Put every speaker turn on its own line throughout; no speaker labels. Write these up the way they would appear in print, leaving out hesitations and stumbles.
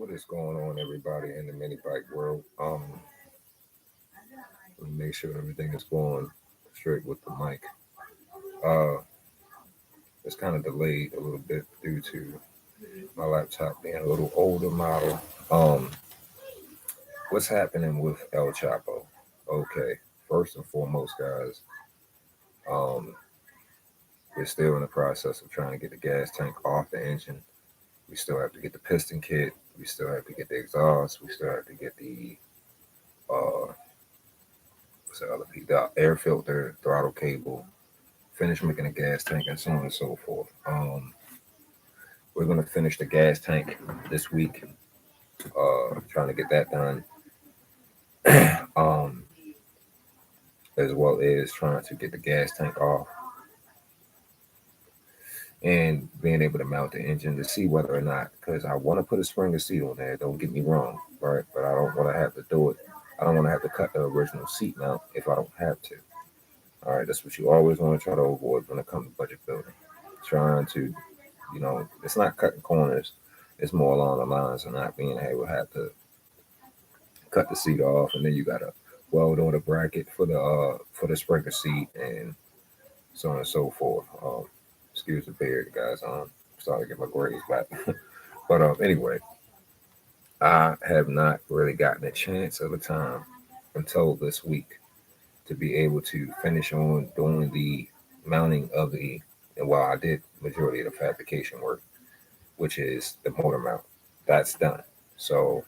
What is going on, everybody in the mini bike world? Let me make sure everything is going straight with the mic. Uh, it's kind of delayed a little bit due to my laptop being a little older model. Um, what's happening with El Chapo? Okay, first and foremost, guys, um, we're still in the process of trying to get the gas tank off the engine. We still have to get the piston kit. We still have to get the exhaust. We still have to get what's the other piece? The air filter, throttle cable, finish making a gas tank, and so on and so forth. We're gonna finish the gas tank this week. Trying to get that done. um, as well as trying to get the gas tank off and being able to mount the engine to see whether or not, because I want to put a Springer seat on there. Don't get me wrong, right? But I don't want to have to do it. I don't want to have to cut the original seat mount if I don't have to. All right, that's what you always want to try to avoid when it comes to budget building. Trying to, it's not cutting corners. It's more along the lines of not being able to have to cut the seat off, and then you gotta weld on the bracket for the sprinkler seat, and so on and so forth. Excuse the beard, guys. I'm starting to get my grades back. But anyway, I have not really gotten a chance of the time until this week to be able to finish on doing the mounting of the. And while I did majority of the fabrication work, which is the motor mount, that's done. So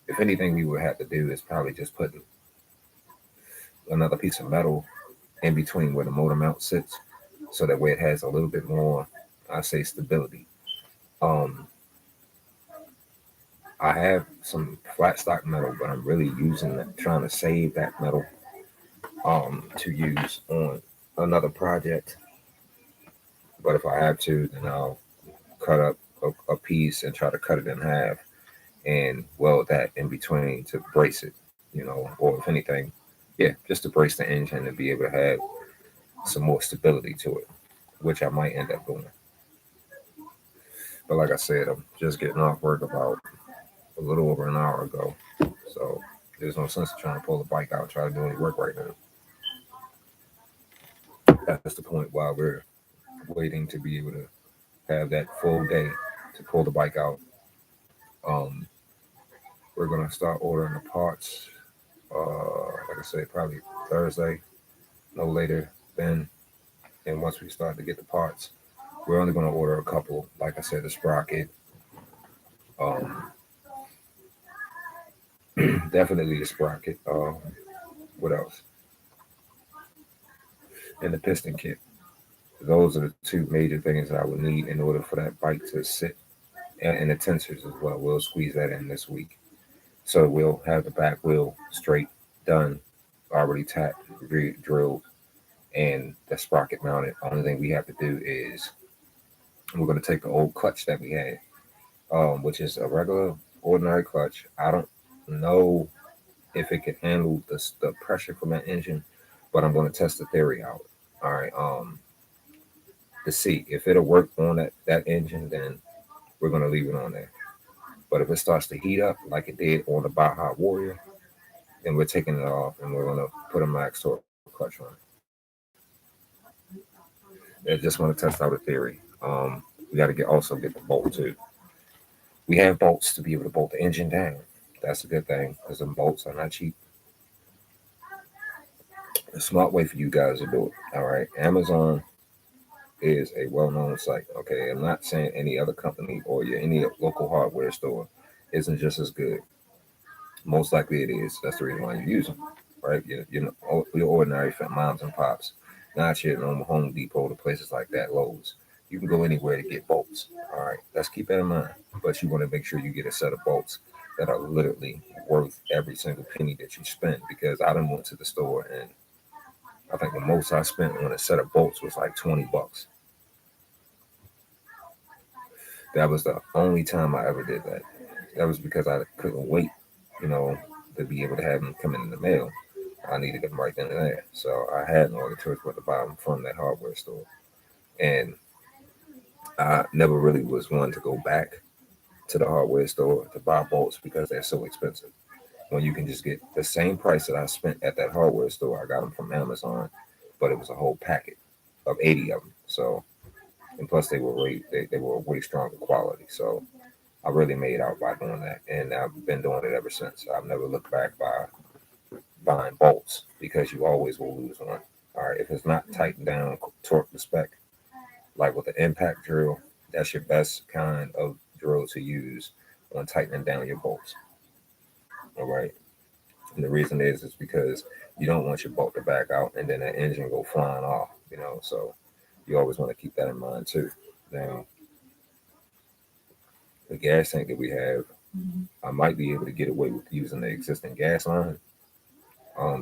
if anything, we would have to do is probably just put another piece of metal in between where the motor mount sits, so that way it has a little bit more, I say, stability. Um, I have some flat stock metal, but I'm really using that, trying to save that metal to use on another project. But if I have to, then I'll cut up a piece and try to cut it in half and weld that in between to brace it, or if anything, yeah, just to brace the engine and be able to have some more stability to it, which I might end up doing. But like I said, I'm just getting off work about a little over an hour ago, so there's no sense of trying to pull the bike out and try to do any work right now. That's the point why we're waiting to be able to have that full day to pull the bike out. Um, we're gonna start ordering the parts. Like I said, probably Thursday, no later than. And once we start to get the parts, we're only gonna order a couple. Like I said, the sprocket. Um, Definitely the sprocket. What else? And the piston kit. Those are the two major things that I would need in order for that bike to sit, and the tensors as well. We'll squeeze that in this week. So we'll have the back wheel straight, done, already tapped, drilled, and the sprocket mounted. Only thing we have to do is we're going to take the old clutch that we had, which is a regular, ordinary clutch. I don't know if it can handle the pressure from that engine, but I'm going to test the theory out. All right. To see if it'll work on that engine, then we're going to leave it on there. But if it starts to heat up like it did on the Baja Warrior, then we're taking it off and we're going to put a max torque clutch on it. I just want to test out a theory. We got to also get the bolt too. We have bolts to be able to bolt the engine down. That's a good thing because the bolts are not cheap. A smart way for you guys to do it. All right, Amazon is a well-known site. Okay, I'm not saying any other company or any local hardware store isn't just as good. Most likely it is. That's the reason why you use them, right? Your ordinary moms and pops, not your normal Home Depot to places like that, Lowe's. You can go anywhere to get bolts. All right, let's keep that in mind. But you want to make sure you get a set of bolts that are literally worth every single penny that you spend. Because I done went to the store and I think the most I spent on a set of bolts was like $20. That was the only time I ever did that. That was because I couldn't wait, you know, to be able to have them come in the mail. I needed them right then and there. So I had no other choice but to buy them from that hardware store. And I never really was one to go back. to the hardware store to buy bolts because they're so expensive. When you can just get the same price that I spent at that hardware store, I got them from Amazon, but it was a whole packet of 80 of them. So, and plus they were way stronger quality. So I really made out by doing that, and I've been doing it ever since. I've never looked back by buying bolts because you always will lose one. All right, if it's not tightened down, torque the spec, like with the impact drill, that's your best kind of drill to use on tightening down your bolts. All right, and the reason is because you don't want your bolt to back out and then that engine go flying off. So you always want to keep that in mind too. Now, the gas tank that we have, I might be able to get away with using the existing gas line.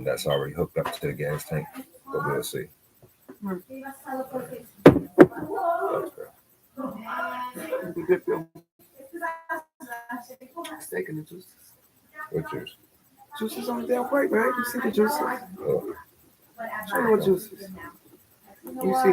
That's already hooked up to the gas tank, but we'll see.
Steak and the juices.
What juice?
Juices on the damn plate, man. You see the juices?
Oh,
Show me what juices. You see